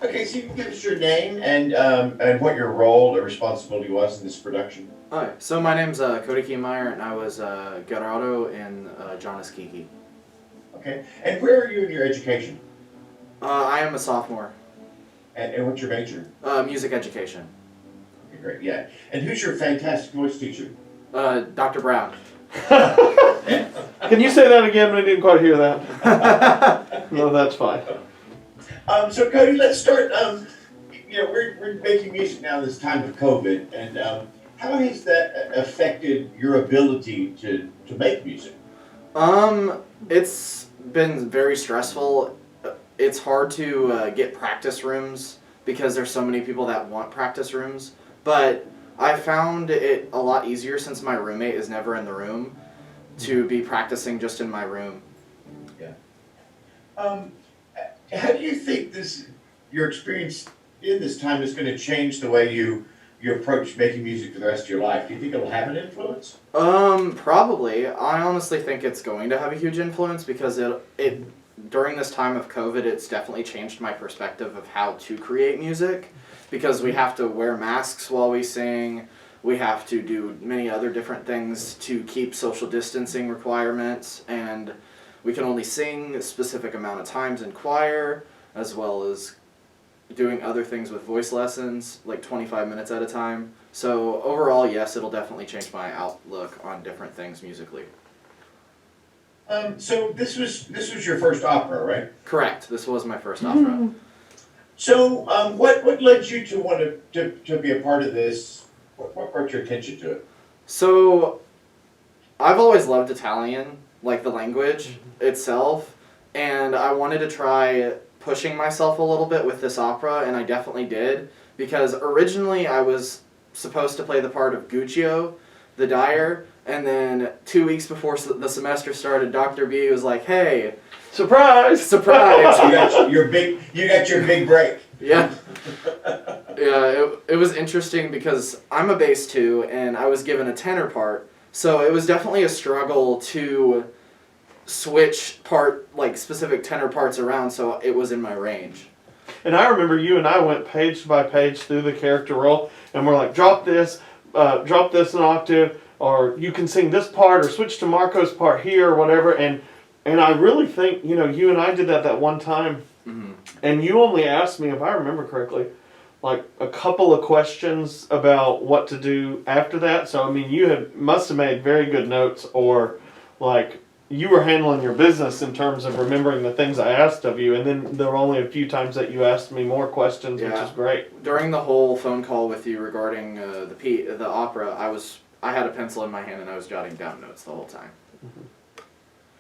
Okay, so you can give us your name and what your role or responsibility was in this production. Hi, so my name's Cody Kehmeier, and I was Gherardo in Gianni Schicchi. Okay, and where are you in your education? I am a sophomore. And what's your major? Music education. Okay, great, yeah. And who's your fantastic voice teacher? Dr. Brown. Can you say that again? I didn't quite hear that. No, that's fine. So Cody, let's start. We're making music now this time of COVID, and how has that affected your ability to make music? It's been very stressful. It's hard to get practice rooms because there's so many people that want practice rooms, but I found it a lot easier since my roommate is never in the room to be practicing just in my room. Yeah. How do you think your experience in this time is going to change the way you approach making music for the rest of your life? Do you think it'll have an influence? Probably. I honestly think it's going to have a huge influence because it during this time of COVID, it's definitely changed my perspective of how to create music because we have to wear masks while we sing. We have to do many other different things to keep social distancing requirements, and we can only sing a specific amount of times in choir, as well as doing other things with voice lessons, like 25 minutes at a time. So overall, yes, it'll definitely change my outlook on different things musically. So this was your first opera, right? Correct. This was my first opera. So what led you to want to be a part of this? What brought your attention to it? So I've always loved Italian, like the language itself, and I wanted to try pushing myself a little bit with this opera, and I definitely did, because originally I was supposed to play the part of Guccio, the dyer, and then 2 weeks before the semester started, Dr. B was like, "Hey, Surprise! surprise!" You got your big break. Yeah. Yeah, it was interesting because I'm a bass too, and I was given a tenor part, so it was definitely a struggle to switch specific tenor parts around so it was in my range. And I remember you and I went page by page through the character role, and we're like, drop this an octave, or you can sing this part, or switch to Marco's part here, or whatever. And I really think, you and I did that one time, and you only asked me, if I remember correctly, like a couple of questions about what to do after that. So, I mean, you must have made very good notes, or like you were handling your business in terms of remembering the things I asked of you, and then there were only a few times that you asked me more questions, which is great. During the whole phone call with you regarding the opera, I had a pencil in my hand and I was jotting down notes the whole time.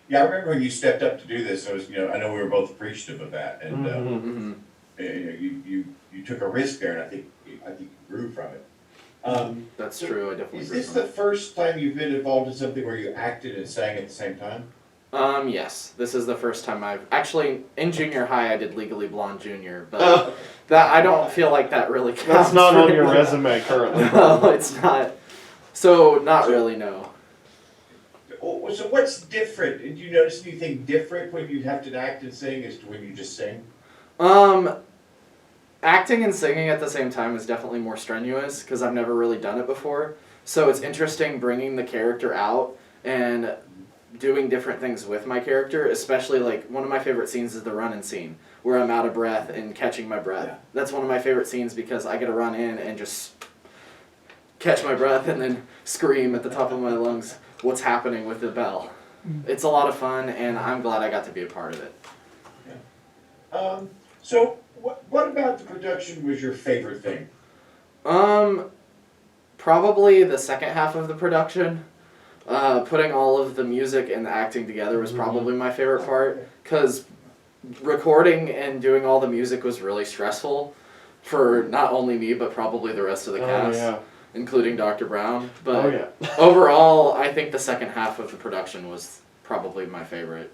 Yeah, I remember when you stepped up to do this. I know we were both appreciative of that, and you took a risk there, and I think you grew from it. That's true. I definitely. Is this the first time you've been involved in something where you acted and sang at the same time? Yes. This is the first time in junior high I did Legally Blonde Junior, but that I don't feel like that really counts. That's not on your resume currently. No, it's not. So not really, no. So what's different? Did you notice anything different when you have to act and sing as to when you just sing? Acting and singing at the same time is definitely more strenuous because I've never really done it before. So it's interesting bringing the character out and doing different things with my character, especially like one of my favorite scenes is the run-in scene where I'm out of breath and catching my breath. Yeah. That's one of my favorite scenes because I get to run in and just catch my breath and then scream at the top of my lungs what's happening with the bell. It's a lot of fun, and I'm glad I got to be a part of it. Yeah. So what about the production was your favorite thing? Probably the second half of the production. Putting all of the music and the acting together was probably my favorite part, because recording and doing all the music was really stressful for not only me, but probably the rest of the cast, including Dr. Brown. But overall, I think the second half of the production was probably my favorite.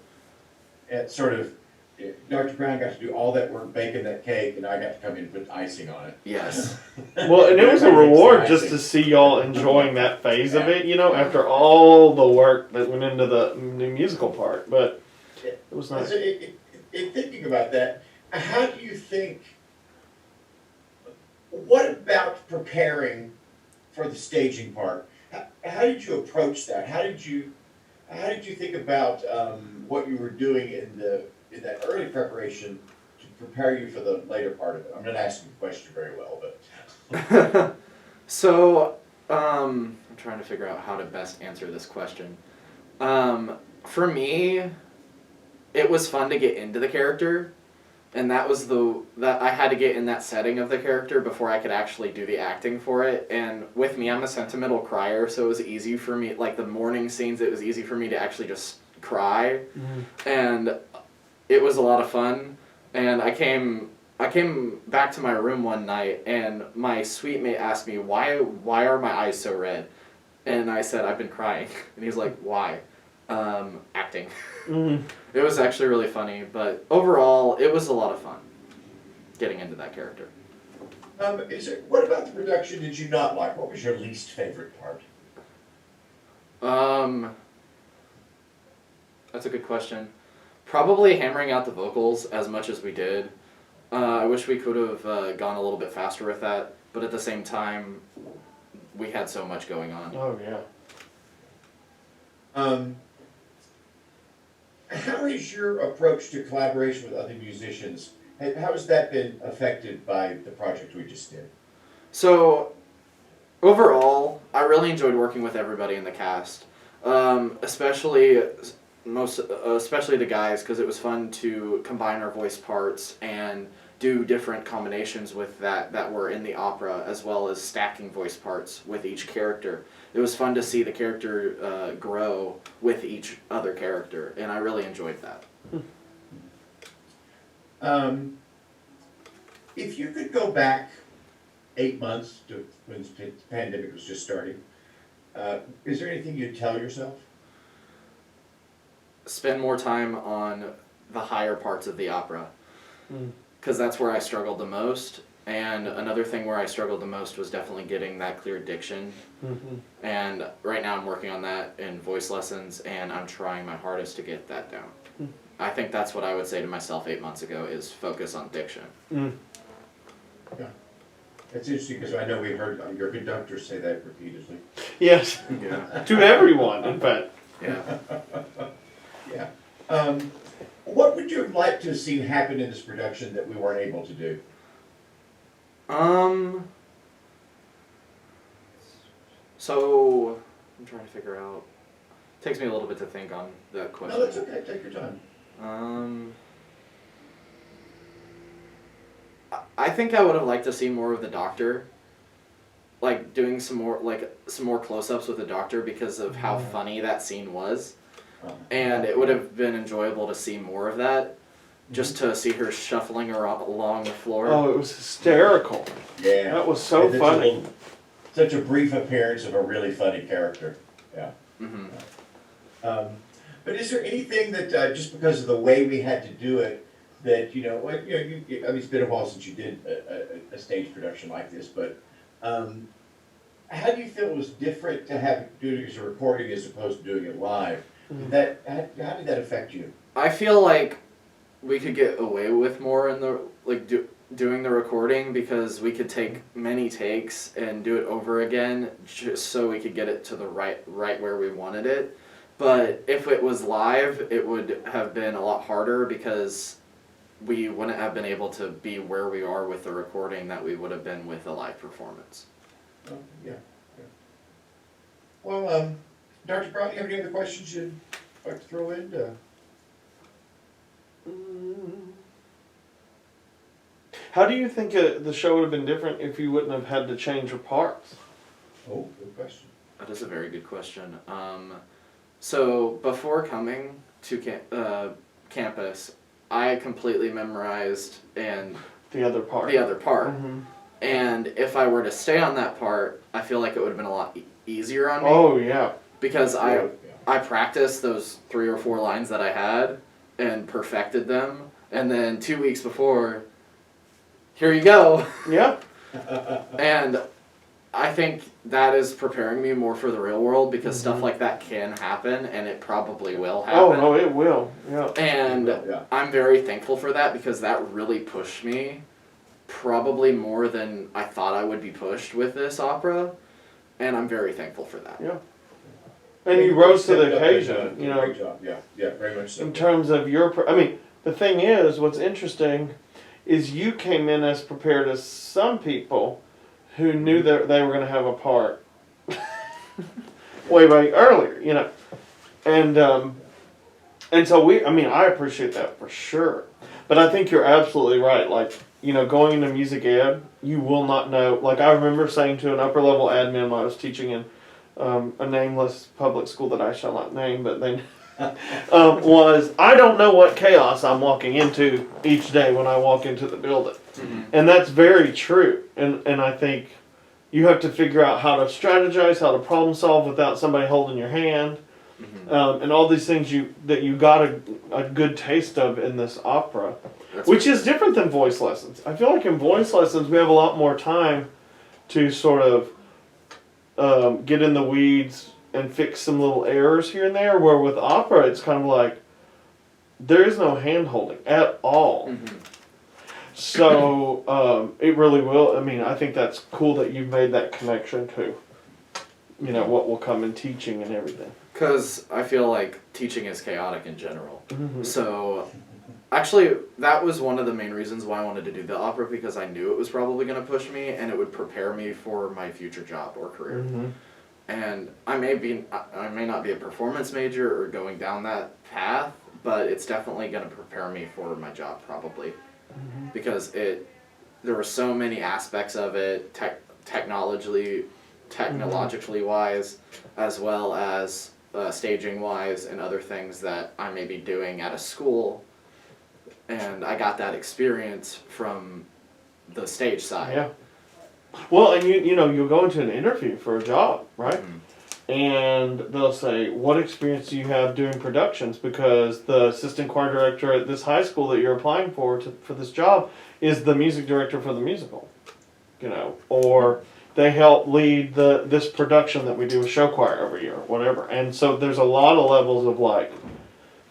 It's sort of, Dr. Brown got to do all that work baking that cake, and I got to come in and put icing on it. Yes. Well, and it was a reward just to see y'all enjoying that phase of it, after all the work that went into the musical part. But it was nice. So in thinking about that, how do you think what about preparing for the staging part? How did you approach that? How did you think about what you were doing in that early preparation to prepare you for the later part of it? I'm not asking the question very well, but So, I'm trying to figure out how to best answer this question. For me, it was fun to get into the character, and that I had to get in that setting of the character before I could actually do the acting for it. And with me, I'm a sentimental crier, so it was easy for me, like the morning scenes, it was easy for me to actually just cry. And it was a lot of fun. And I came back to my room one night, and my suite mate asked me, why are my eyes so red? And I said, I've been crying. And he's like, why? Acting. It was actually really funny, but overall, it was a lot of fun getting into that character. What about the production did you not like? What was your least favorite part? That's a good question. Probably hammering out the vocals as much as we did. I wish we could have gone a little bit faster with that, but at the same time, we had so much going on. Oh yeah. How is your approach to collaboration with other musicians? How has that been affected by the project we just did? So, overall, I really enjoyed working with everybody in the cast, especially the guys, because it was fun to combine our voice parts and do different combinations with that were in the opera, as well as stacking voice parts with each character. It was fun to see the character grow with each other character, and I really enjoyed that. If you could go back 8 months to when the pandemic was just starting, is there anything you'd tell yourself? Spend more time on the higher parts of the opera, because that's where I struggled the most. And another thing where I struggled the most was definitely getting that clear diction. And right now I'm working on that in voice lessons, and I'm trying my hardest to get that down. I think that's what I would say to myself 8 months ago, is focus on diction. Yeah. It's interesting because I know we heard your conductor say that repeatedly. Yes. Yeah. To everyone, in fact. Yeah. Yeah. What would you have liked to have seen happen in this production that we weren't able to do? So I'm trying to figure out. It takes me a little bit to think on that question. No, that's okay. Take your time. I think I would have liked to see more of the doctor, like doing some more close-ups with the doctor, because of how funny that scene was, and it would have been enjoyable to see more of that, just to see her shuffling along the floor. Oh, it was hysterical. Yeah. That was so funny. Such a brief appearance of a really funny character. Yeah. But is there anything that just because of the way we had to do it, that I mean, it's been a while since you did a stage production like this, but how do you feel it was different to do it as a recording as opposed to doing it live? How did that affect you? I feel like we could get away with more in the doing the recording, because we could take many takes and do it over again, just so we could get it to the right where we wanted it. But if it was live, it would have been a lot harder, because we wouldn't have been able to be where we are with the recording that we would have been with a live performance. Oh, yeah. Well, Dr. Brown, do you have any other questions you'd like to throw in? How do you think the show would have been different if you wouldn't have had to change your parts? Oh, good question. That is a very good question. So before coming to campus, I completely memorized The other part. And if I were to stay on that part, I feel like it would have been a lot easier on me. Oh yeah. Because I practiced those 3 or 4 lines that I had and perfected them, and then 2 weeks before, here you go. Yeah. And I think that is preparing me more for the real world, because stuff like that can happen, and it probably will happen. Oh no, it will. Yeah. And I'm very thankful for that, because that really pushed me probably more than I thought I would be pushed with this opera, and I'm very thankful for that. Yeah. And you rose to the occasion, Great you know, job. Yeah, very much so. in terms of I mean, the thing is, what's interesting is you came in as prepared as some people who knew that they were going to have a part way earlier, you know. And so I appreciate that for sure. But I think you're absolutely right. Like, you know, going into music ed, you will not know. Like, I remember saying to an upper level admin when I was teaching in a nameless public school that I shall not name, but they was, I don't know what chaos I'm walking into each day when I walk into the building. Mm-hmm. And that's very true. And I think you have to figure out how to strategize, how to problem solve without somebody holding your hand. Mm-hmm. And all these things that you got a good taste of in this opera, That's which is different than voice lessons. I feel like in voice lessons we have a lot more time to sort of get in the weeds and fix some little errors here and there, where with opera it's kind of like there is no hand holding at all. Mm-hmm. So it really will. I mean, I think that's cool that you've made that connection to, you know, what will come in teaching and everything. Because I feel like teaching is chaotic in general. Mm-hmm. So, actually, that was one of the main reasons why I wanted to do the opera, because I knew it was probably going to push me and it would prepare me for my future job or career. Mm-hmm. And I may not be a performance major or going down that path, but it's definitely going to prepare me for my job probably. Mm-hmm. Because there were so many aspects of it, technologically wise, as well as staging wise and other things that I may be doing at a school. And I got that experience from the stage side. Yeah. Well, and you know, you'll go into an interview for a job, right? Mm-hmm. And they'll say, what experience do you have doing productions? Because the assistant choir director at this high school that you're applying for this job is the music director for the musical, you know, or they help lead this production that we do with show choir every year, or whatever. And so there's a lot of levels of like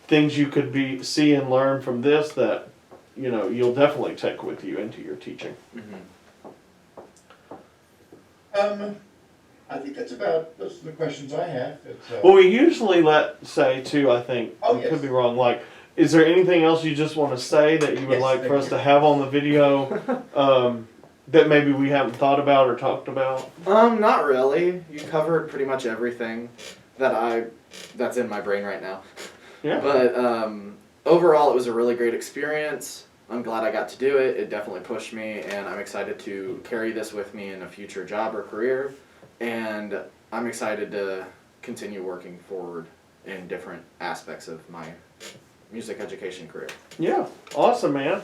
things you could see and learn from this that, you know, you'll definitely take with you into your teaching. Mm-hmm. I think those are the questions I have. Well, we usually say too, I think, Oh, I yes. could be wrong, like, is there anything else you just want to say that you would Yes, like thank for us you. to have on the video that maybe we haven't thought about or talked about? Not really. You covered pretty much everything that's in my brain right now. Yeah. But overall, it was a really great experience. I'm glad I got to do it. It definitely pushed me, and I'm excited to carry this with me in a future job or career. And I'm excited to continue working forward in different aspects of my music education career. Yeah. Awesome, man.